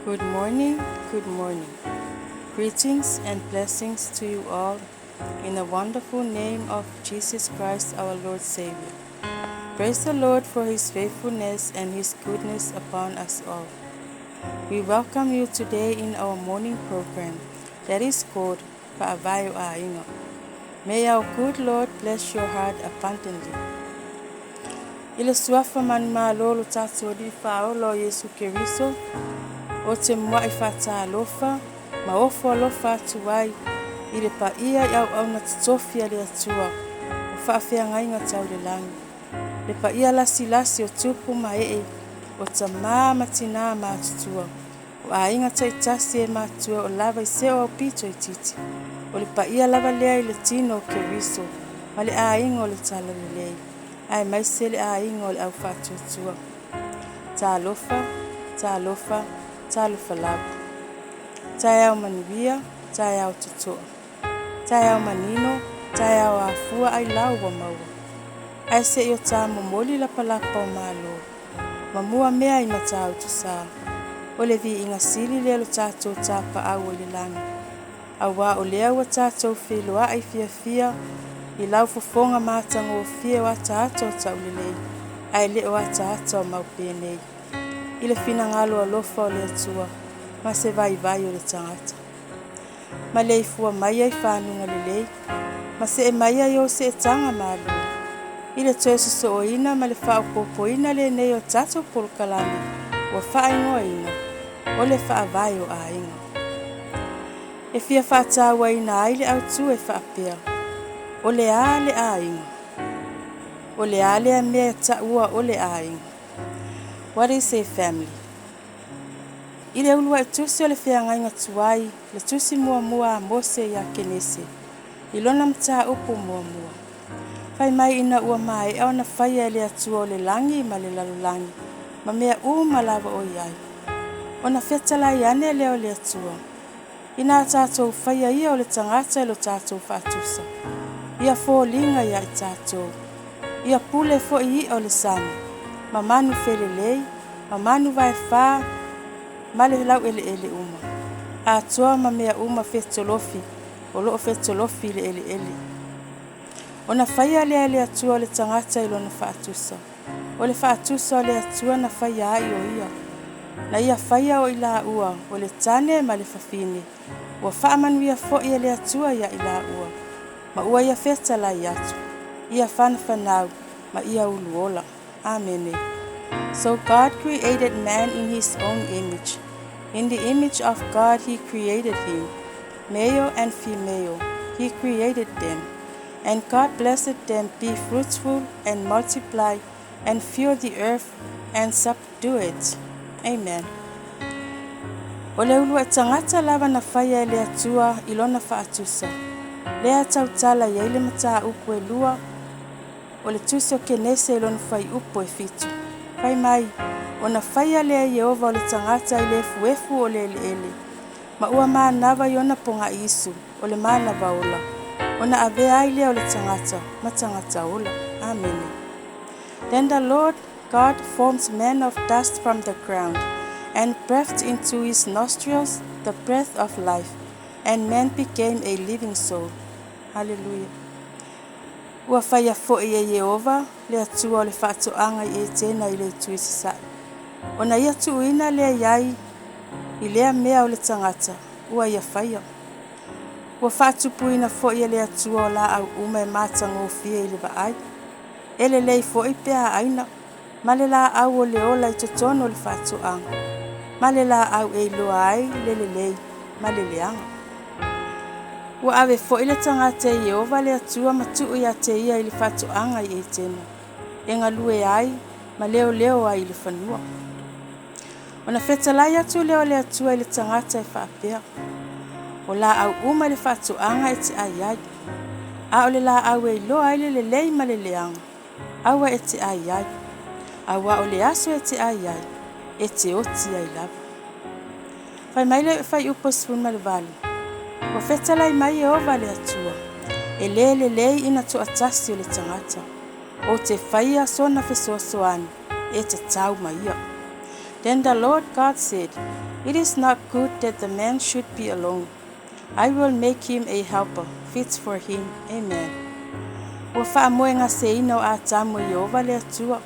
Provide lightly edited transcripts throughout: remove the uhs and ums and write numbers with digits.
Good morning, good morning. Greetings and blessings to you all in the wonderful name of Jesus Christ, our Lord Savior. Praise the Lord for his faithfulness and his goodness upon us all. We welcome you today in our morning program that is called Pa'avayo A'inga. May our good Lord bless your heart abundantly. Ile suafa man malolo tātou di whaolo Yesu Keriso, o te mua I whata alofa, ma ofo alofa atuai, I le pa ia iau au na tatofia le atua, o whaafea ngainga tau le langi. Le pa ia lasi o tupu ma o ta maa tina ma tutua, o a inga tai tasi ma tua o lava I seo au pito I titi, o le pa ia lava lea I le tino o Keriso, ma le a inga o le tala le lei, ai mai se le a inga o le au whatutua. Ta alofa, ta alofa, ta lufa lava. Ta iau manivia, ta iau tutoa. Ta iau manino, ta iau afua ai lau wa maua. Ai se io ta momoli la palapa o malo. Mamua mea I matau tu sa. O le vi inga sili lelo tātou tā pa au o le langa. Awa o lea ua tātou whiloa ai fia I lau fofonga mātango o fia wa tātou ta ulelei. Ai leo wa tātou maupenei. I le fina ngalo alofa o le atua, ma se vai o le tangata. Ma le ifua mai ai whanunga le lei, ma se e mai ai o se e tanga malu. I le toesu so o ina ma le whao popo ina le nei o tato polokalani, o wha ingoa ina, o le wha vai o a inga. E fia whaatawa ina ai le au tu e whaapea, o le a inga. O le a lea mea ta ua o le a inga. What is a family? I le ulua tusi o le whianga inga tuai, le tusi mua a mose ya kenese. I lona mta upu mua. Whai mai ina ua mai e ona whaia le atua o le langi ma le lalulangi, ma mea lava o iai. Ona whetala I ane leo le atua. Ina tātou whaia ia o le tangata lo tātou whaatusa. Ia fōlinga ia I tātou. Ia pule fo I o le sani. Ma manu felelei, ma manu vai wha, ma le lau ele uma. A toa ma mea uma fetolofi, o loo fetolofi le ele. Ona whaia le atua le tangata I lona whaatusa. O le whaatusa o le atua na whaia ai o ia. Na ia whaia o ila ua, o le tane ma le whawhine. Ua whaamanuia fo ia le atua ia ila ua. Ma ua ia fetala I atu. Ia whanau, ma ia uluola. Amen. So God created man in his own image. In the image of God he created him. Male and female, he created them. And God blessed them, be fruitful and multiply and fill the earth and subdue it. Amen. O le ulua tangata lava na whaia le atua I lona whaatusa. Lea tautala ia ile mata upu e lua. O le tusi o kenese I lona whai upu e fitu. Whai mai, o na whaia lea Yehova o le tangata I le fuefu o le ele. Ma ua maa nawa I ona ponga isu, o le maa nawa ola. O na avea ai lea o le tangata, ma tangata ola. Amen. Then the Lord God formed man of dust from the ground, and breathed into his nostrils the breath of life, and man became a living soul. Hallelujah. Ua whaia fo I Yehova, le atua o le whaatoanga I tēna I le tuisisai. O na ia tuuina lea iai, I lea mea o le tangata, ua ia whaia. Ua whaatupuina fo I le atua o la au uma e mātanga o fia I le vaai. Ele lei fo I pea aina, ma le la au o le ola I totono o le whaatoanga. Ma le la au e loa ai, le lei, ma le leanga. Ua awe fo I le tangata I Yehova le atua matuu ia te ia I le whaatoanga I tēna. E ngā lue ai, ma leo ai le whanua. Ona whetalai atu leo le atua I le tangata I whaapea. O la au uma le whaatoanga e te ai. A o le la au e loa ai le lei ma le leanga. Awa e te ai. Awa o le aso e te ai. E te oti ai lava. Whai mai le whai upo spun ma le vali. O whetalai mai Yehova le atua. E le lei ina to atasi o le tangata. O te whaia sona whesoasoani. E te tau mai ia. Then the Lord God said, It is not good that the man should be alone. I will make him a helper, fit for him. Amen. Ua whaamoenga se ina o a tamu i ova le atua.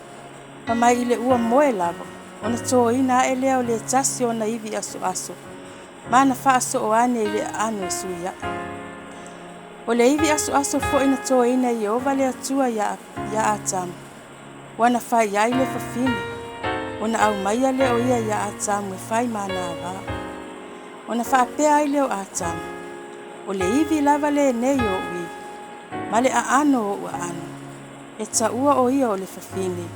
Pa mai ile ua moe lava. Ona tō ina e leo le tasi o na iwi aso. Mana whaaso o ane ile anu suia. O le iwi aso fo ina tō ina i ova le atua ya a tamu. Wana whai ai le whawhine. Ona au maia le o ia ya a tamu e whai mana awa. Ona whaapea ai leo a tamu. O le iwi lava le nei o ui. Male a ano o ua ano. E ta ua o ia o le whawhine.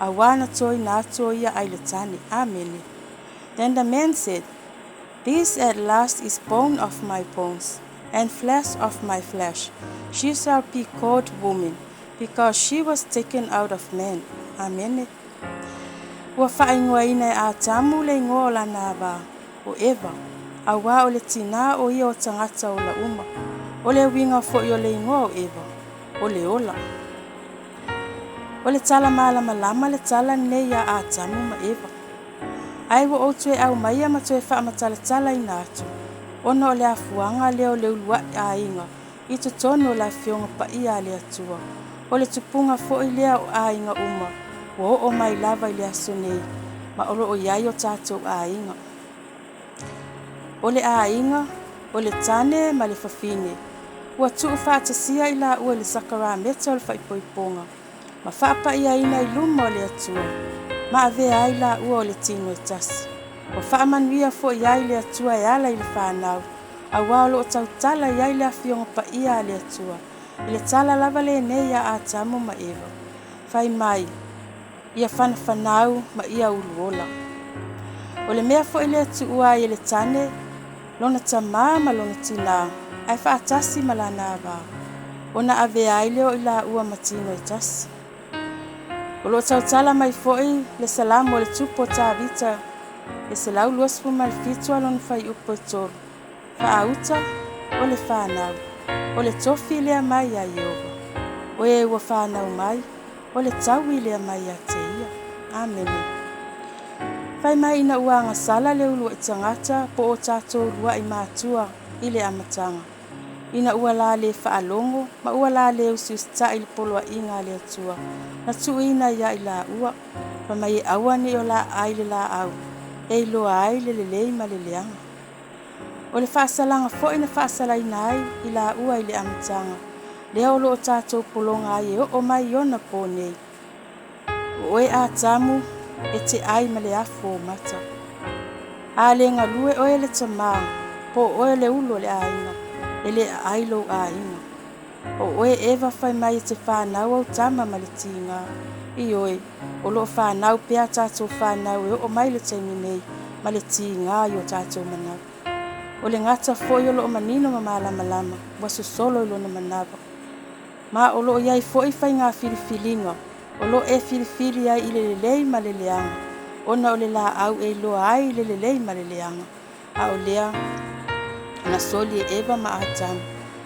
A wana toi na ato ia ai le tane. Amen. Then the man said, This at last is bone of my bones, and flesh of my flesh. She shall be called woman, because she was taken out of man. Amen. Ua whaingoa ina a tamu le ingoa la nāwa o Eva. A wā o le tina o ia o tangata o la uma. O le winga fo i o le ingoa o Eva. O le ola. O le tala malama lama le tala nei a tamu ma Eva. Ai wo o tue au maia ma tue wha amatala tala ina atu. Ono o le afuanga leo le ulua a inga. I to tono la fionga pa ia le atua. O le tupunga fo i lea o a inga uma. Wo o mai lava i le aso nei. Ma olo o iai o tātou a inga. O le a inga, o le tane ma le whawhine. Ua tuu whaatasia i la ua le sakara meta o le whaipoiponga. Ma whaapa ia ina i luma o le atua. Ma avea ai la ua o le tino e tasi. O whaamanuia fo i ai le atua e ala i le whanau. A wālo o tautala i ai le awhionga pa ia le atua. I le tala lava le nei a tamu ma Eva. Whai mai, ia whanau ma ia uluola. O le mea fo i le atu ua i le tane, lona tamā ma lona tina, ai whaatasi ma la nāwa. Ona avea ai leo i la ua matino e tasi. O lo tautala mai foi le salamu o le tupo tā vita, e se lau luasfu ma le fitua lona whai upo i tolu. Whaauta o le whanau, o le tofi lea mai a Iova. O e ua whanau mai, o le taui lea mai a te ia. Amen. Whai mai ina ua ngasala le ulua i tangata po o tātou lua i mātua i le amatanga. Ina ua la le whaalongo, ma ua la le usiusta i le poloa inga le atua. Na tu ina ia i la ua, pa mai e awane o la ai le la au. E loa ai le lei ma le leanga. O le whaasalanga fo ina whaasala ina ai i la ua i le amatanga. Lea o lo o tātou polonga ai e o mai ona po nei. O e a tamu e te ai ma le afo mata. A le ngalue o e le tamā, po o e le ulo le aina, e le ailo aina. O e Eva whai mai e te whanau au tama ma le tinga. I oe, o lo whanau pea tātou whanau e o mai le taimi nei, ma le tinga i o tātou manau. O le ngata foi o lo manino ma malama, waso solo i lo na manawa. Ma o lo iai foi whai ngā filifilinga, o lo e filifili ai i le lei ma le leanga. Ona o le la au e loa ai le lei ma le leanga. A o lea, na soli e Eva ma atamu,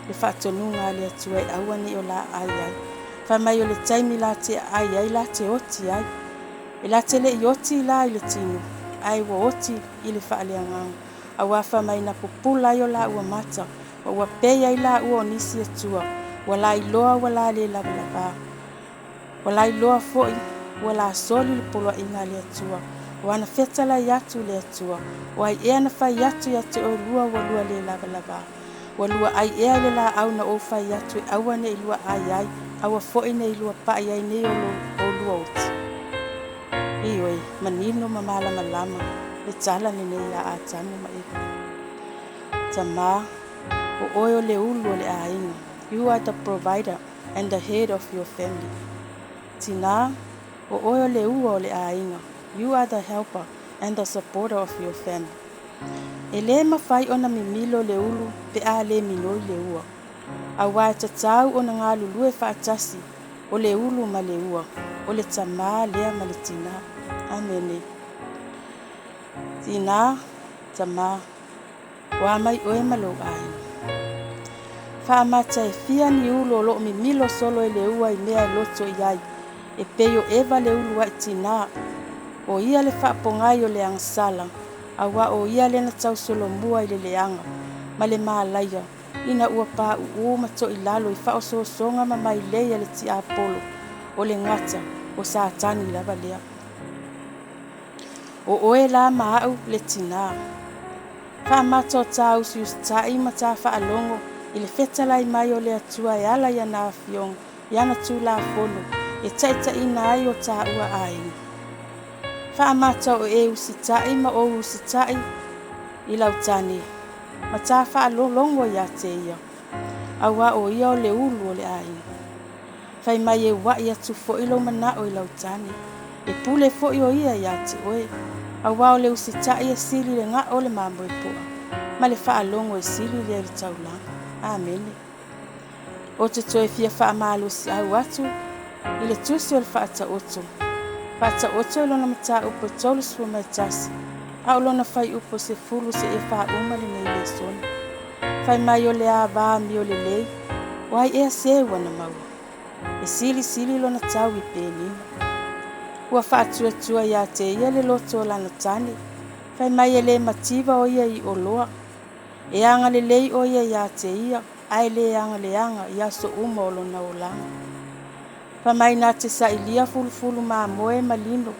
le whaatonunga le atua e awane o la ai ai. Whai mai o le taimi la te ai ai la te oti ai. E la te le i oti la i le tino, ai wa oti i le whaaleanganga. A wafa mai na popula i o la ua mata, wa ua peia i la ua o nisi atua, wa la iloa wa la le labalaba. Wa la iloa foi, wa la soli le poloa inga le atua, wa ana fetala i atu le atua, wa ai ea na fai atu i atu o lua wa lua le labalaba. Wa lua ai ea le la au na o fai atu i awane i lua ai ai, awa foi ne i lua pa ai ne o lua oti. Ioi, manino ma malama lama. Le tala ni nei a atamu ma Eva. Tamā, o oe o le ulu o le ainga. You are the provider and the head of your family. Tina, o oe o le ua o le ainga. You are the helper and the supporter of your family. E le mawhai o na mimilo le ulu pe a le minoi le ua. A wai tatau o na ngā lulu e whaatasi o le ulu ma le ua. O le tamā lea ma le tina. Amen. Tina, tamā, wa mai oe malo ai. Whaamata e fia ni ulo lo mi milo solo e le ua i mea loto i ai. E peyo Eva le ulu wa i tina. O ia le whaapongai o le angsala. awa o ia lena tau solo mua i le leanga, ma le mālaia, ina ua pā ma to i lalo i whao songa ma mai leia le ti Apolo, o le ngata, o Satani lava lea. O oe la maau le tina. Wha mato tau sius tai ma ta wha alongo, i le whetalai mai o le atua e ala ia nā fiong, i ana tū la fono, e taita ina ai o tā ua aini. Wha mato o e usitai ma o usitai, i lautani, ma tā wha alongo ia te ia, awa o ia o le ulu o le aini. Whai mai e wa ia tu fo ilo mana o i lautani, e pule fo i o ia ia te oe, awa o le usitai e sili le ngā o le mambo e poa, ma le wha alongo e sili le le taulanga. Amen. O te toe fia wha amalo si au atu, i le tusi o le wha ata oto. Wha ata oto e lona mata upo tolus fo mai tasi, a o lona whai upo se fulu se e wha umali nei le sona. Whai mai o le a vā mi o le lei, wai ea se wana maua. E sili lona tau i pēnina. Ua wha atua ia te ia le loto o lana tane, whai mai e le mativa o ia i o loa. E anga le lei o ia te ia, ai le anga ia so uma o lona o langa. Wha mai nā te sa ilia fulu maa moe malino,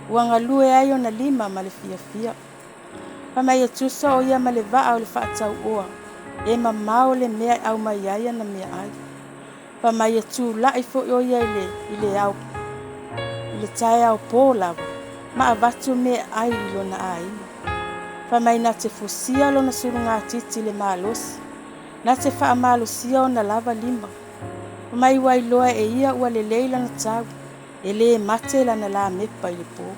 ua ngalue ai o na lima ma le fia. Wha mai e tusa o ia ma le vaa o le whaatau oa, e mamao le mea au mai aia na mea ai. Wha mai e tū lai fo o ia i le au, i le tae au pō lava, ma avatu mea ai i lona aina. Wha mai nā te fusia lona suru ngā titi le mālosi, nā te wha amalosia o na lava lima. Wha mai wai loa e ia ua le leila na tau, e le mate la na la mepa i le pō.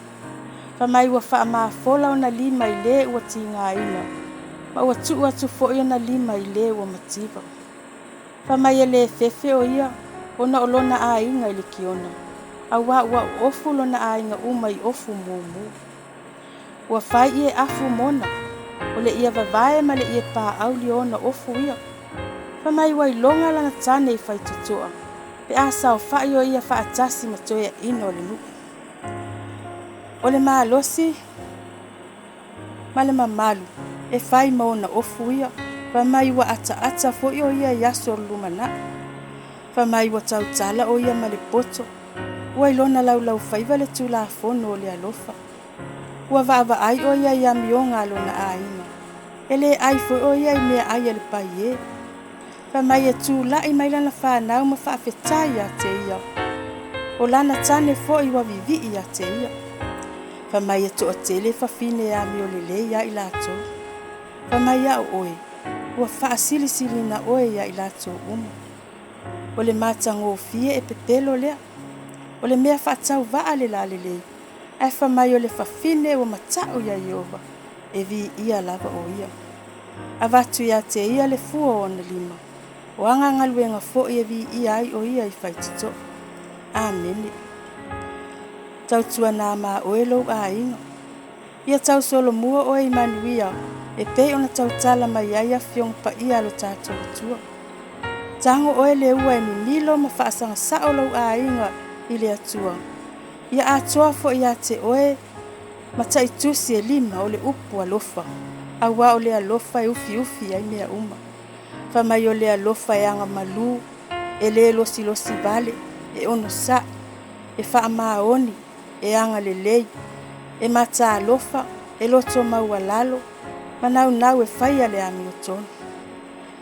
Wha mai ua wha amafola o na lima i le ua ti ngā ina, ma ua tu foi o na lima i le ua mativa. Wha mai e le fefe o ia, o na olona a inga i le kiona, a ua ofu lona a inga uma i ofu mumu. Ua whai i e afu mona, o le ia vavae ma le ia pā au li ona ofu ia. Wha mai wai longa lana tane i whai tutoa, pe a sao whai o ia wha atasi ma toia ino le nuku. O le maa losi, ma le mamalu, e whai maona ofu ia, wha mai wa ata fo i o ia i aso lumana. Wha mai wa tautala o ia ma le poto, ua ilona lau whaiva le tūla fono o le alofa. Ua vaava ai o ia i amionga lona aina. Ele ai fo o ia i mea ai ale pai e. Wha mai e tūla i mai lana whanau ma whaafetai a te ia. O lana tane fo i wa vivi i a te ia. Wha mai e toa tele whawhine a mi o lele ia i lato. Wha mai a o oe. Ua whaasili na oe ia i lato uma. O le matango fie e pepelo lea. O le mea whaatau vaa le la lelei. Ai wha mai o le whawhine o matau ia Iova, e vi ia lava o ia. A watu ia te ia le fua o na lima, o anga ngaluenga fo e vi ia ai o ia i whaitito. Amen. Tautua nā maa oelo a inga. Ia tau solo mua o e manuia, e pe ona tautala mai aia fiong pa ia lo tātou tua. Tango oe le ua e mimilo ma whaasanga saolo a inga i le atua. Ia atoa fo ia te oe, ma taitusi e lima o le upu alofa. Awa o le alofa e ufi ai mea uma. Wha mai o le alofa e anga malu, e le losi vale, e ono sa, e wha maoni, e anga le lei, e mata alofa, e loto maua lalo, manau e whaia le ami o tono.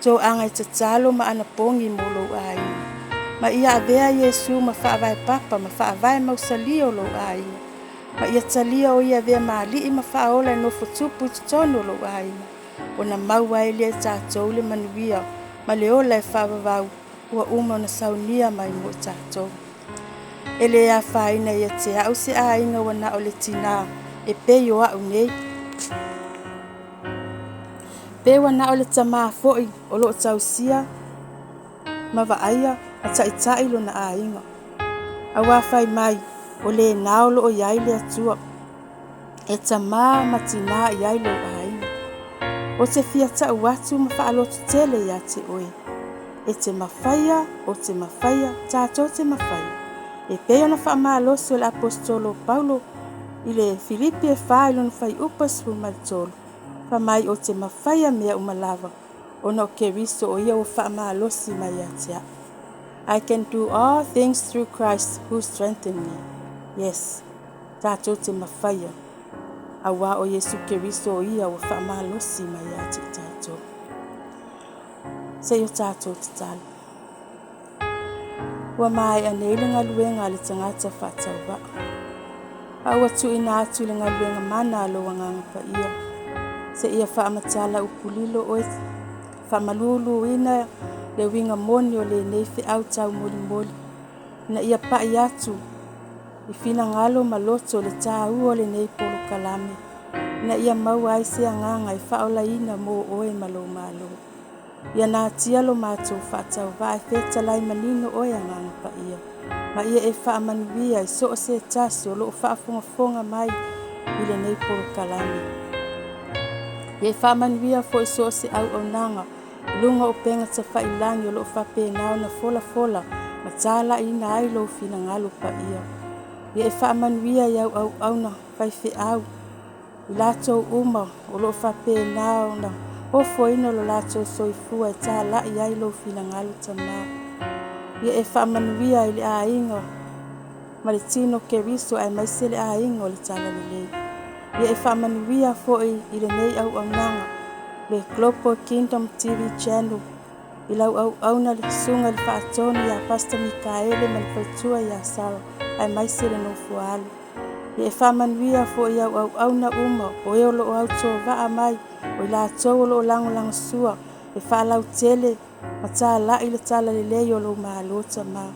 Tō anga e tatalo ma ana pongi molo ai. Ma ia avea Yesu ma whaavae papa ma whaavae mausalia o lo aina. Ma ia talia o ia avea maali i ma whaola e nofo tupu tutono lo aina. O na maua elia e tātou le manuia ma le ola e whaavavau ua uma na saunia mai mo e tātou. Ele a whaina ia te au se aina wana o le tina e peio au nei. Pe wana o le tamaa foi o lo tausia ma vaaia a taitai lo na ainga. A wawhai mai o le naolo o iai le atua. E tamaa matina iai lo ainga. O te fiata watu ma whaalotu tele ia te oe. E te mawhaia o te mawhaia, tātou te mawhaia. E peo na whaamalosi o le apostolo Paulo I le Filipi e whai lona whai upa sifu maritolo. Whamai o te mawhaia mea umalawa. Ona o Keriso o ia o whaamalosi mai atia. I can do all things through Christ who strengthened me. Yes, tātou te mawhaia. Awa o Yesu Keriso o ia o whaamalosi mai atia tātou. Se o tātou te tala. Wa mai anei le ngaluenga le tangata whatau wa. Aua tu ina atu le ngaluenga mana alo wanganga pa ia. Se ia whaamatala upulilo oe whamalulu ina le winga moni o le neife au tau moli moli. Na ia pai atu i fina ngalo maloto le tāu o le nei polo kalame. Na ia mau ai se anganga i whaola ina mo oe malo malo. Ia nā tia lo mātou whaatau wa e wheta lai manino oe anganga pa ia. Ma ia e whaamanuia i so o se tasi o loo whaafonga mai i le nei polo kalame. Ia e whaamanuia fo i so o se au au nanga. Lunga o penga ta whailangi o loo whape nao na fola fola. Ma tāla ina ai lo fina ngalo pa ia. Ia e whaamanuia i au au na whaife au. I lato uma o loo whape nao na ofo ina lo lato soifua e tāla i ai lo fina ngalo tamā. Ia e whaamanuia i le a inga. Ma le tino Keriso ai maise le a inga o le tala lelei. Ia e whaamanuia fo i le nei au au nanga. Le Global Kingdom TV channel. I lau au na le sunga le whaatoni a Pastor Mikaele ma le whaitua i a Sara. Ai maise le nofu alu. Ia e whaamanuia fo i au na uma o e o loo au tō waa mai. O i la tō o loo lango lango sua. E whaalau tele ma tā la i le tala le lei o loo maa lota maa.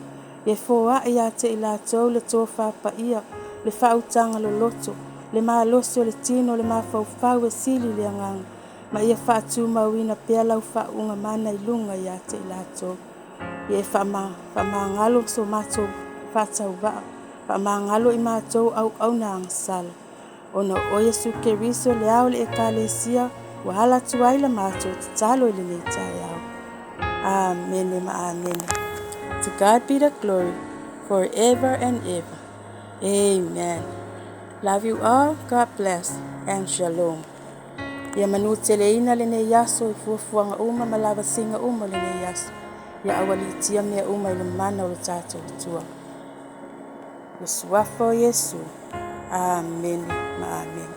Ia e fōa i a te i la tō le tō whapa ia. Le whautanga lo loto. Le maa losi o le tino le maa whau e sili le angang. Ma ia whaatu mawina pia lau whaunga mana i lunga i a te i la tō. Ia e wha ngalo so mato whatau waa. Wha ngalo i mato au na angasala. Ona o Yesu Keriso le au le ekalesia. Wahala tuaila mato te talo i le le tai au. Amen ma amen. To God be the glory forever and ever. Amen. Love you all. God bless and shalom. Ia manu teleina le ne yaso i fuafuanga uma malawa singa uma le ne yaso. Ia awali tia mea uma i le mana o le tātou tua. Yesu wafo Yesu. Amen ma amen.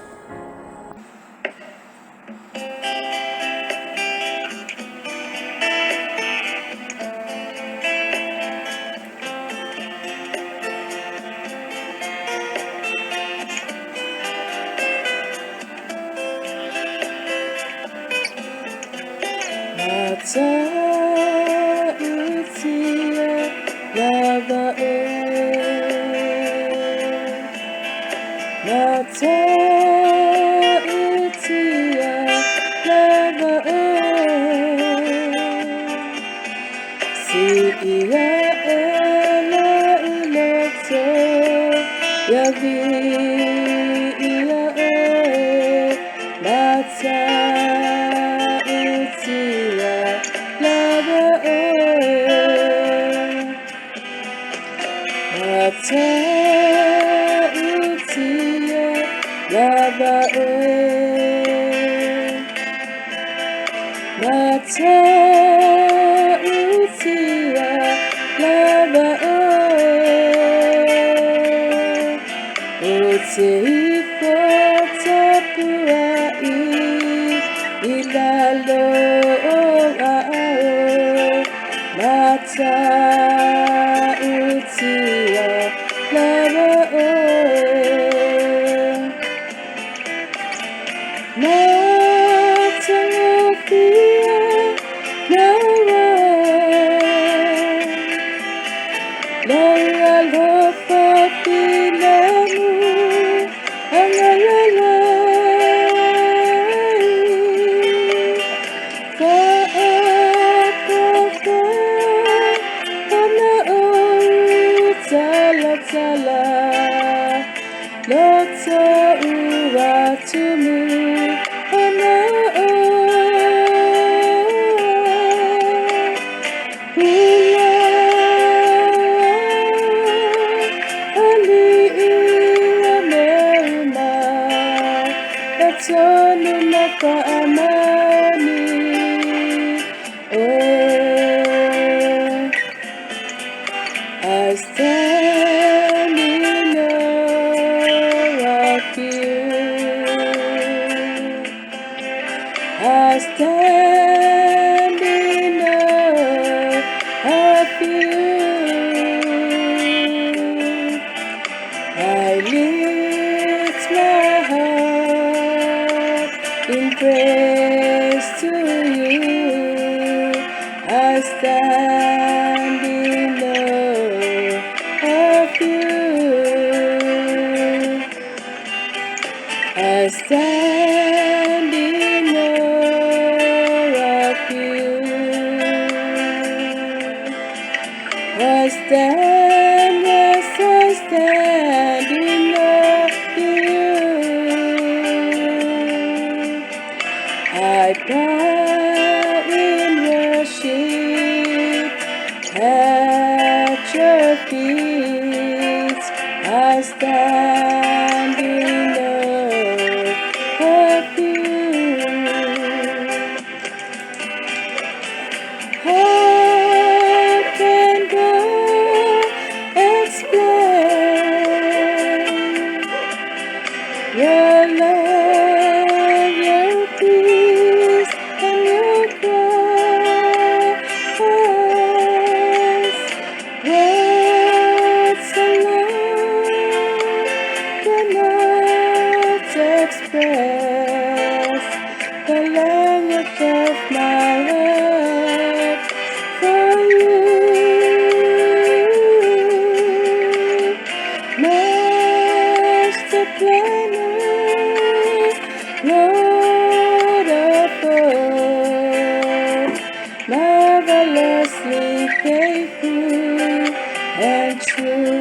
Amani. Oh, I stand in awe of you. I stand in awe of you. I lift my heart in praise to you. I stand in awe of you. I stand in awe of you. I stand, yes, I stand in awe of you. I bow in worship at your feet. I stand in awe of you. How can God explain your love, your peace, and your grace? Words alone cannot express the language of my heart for you. Master planner, Lord of all, marvelously faithful and true.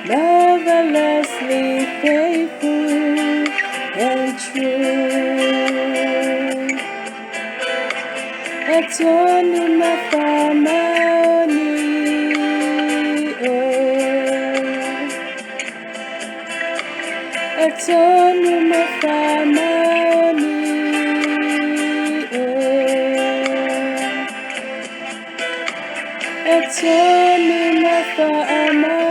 Marvelously faithful and true. Etonu mafamani, oh. Etonu mafamani, oh. Etonu mafamani.